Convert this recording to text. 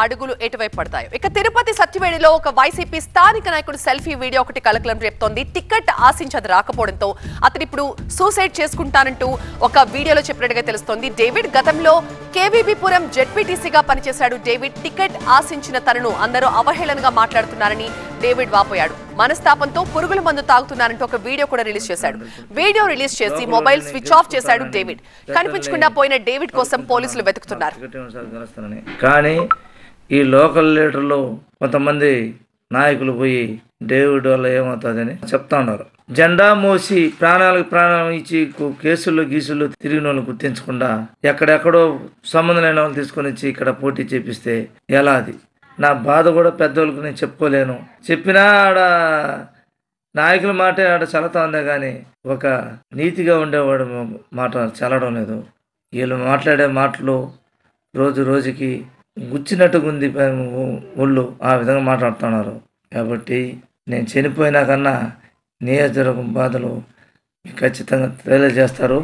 అడుగులు ఎటువైపు పడతాయో. ఇక తిరుపతి సత్యవేడిలో ఒక వైసీపీ స్థానిక నాయకుడు సెల్ఫీ వీడియో ఒకటి కలకలం రేపుతోంది. టికెట్ ఆశించదు రాకపోవడంతో అతను ఇప్పుడు సూసైడ్ చేసుకుంటానంటూ ఒక వీడియోలో చెప్పినట్టుగా తెలుస్తోంది. డేవిడ్ గతంలో కేవీబీపురం జెడ్పీటీసీగా పనిచేశాడు. డేవిడ్ టికెట్ ఆశించిన తనను అందరూ అవహేళనగా మాట్లాడుతున్నారని డేవిడ్ వాపోయాడు. మనస్తాపంతో పురుగుల మందు తాగుతున్నారంటూ ఒక వీడియో కూడా రిలీజ్ చేశాడు. వీడియో రిలీజ్ చేసి మొబైల్ స్విచ్ ఆఫ్ చేశాడు డేవిడ్. కనిపించకుండా పోయిన డేవిడ్ కోసం పోలీసులు వెతుకుతున్నారు. కానీ ఈ లోకల్ లీడర్లు కొంతమంది నాయకులు పోయి డేవిడ్ వల్ల ఏమవుతుందని చెప్తా ఉన్నారు. జెండా మోసి ప్రాణాలకు ప్రాణం ఇచ్చి కేసులు గీసులు తిరిగిన వాళ్ళు గుర్తించకుండా ఎక్కడెక్కడో సంబంధం లేని వాళ్ళు తీసుకొని వచ్చి ఇక్కడ పోటీ చేపిస్తే ఎలా? అది నా బాధ కూడా పెద్దవాళ్ళకి నేను చెప్పుకోలేను. చెప్పినా ఆడ నాయకుల మాట ఆడ చల్లతా ఉందే కానీ ఒక నీతిగా ఉండేవాడు మాట చల్లడం లేదు. వీళ్ళు మాట్లాడే మాటలు రోజు రోజుకి గుచ్చినట్టుగా ఉంది ఒళ్ళు, ఆ విధంగా మాట్లాడుతున్నారు. కాబట్టి నేను చనిపోయినా కన్నా నియోజకవర్గం బాధలు ఖచ్చితంగా తెలియజేస్తారు.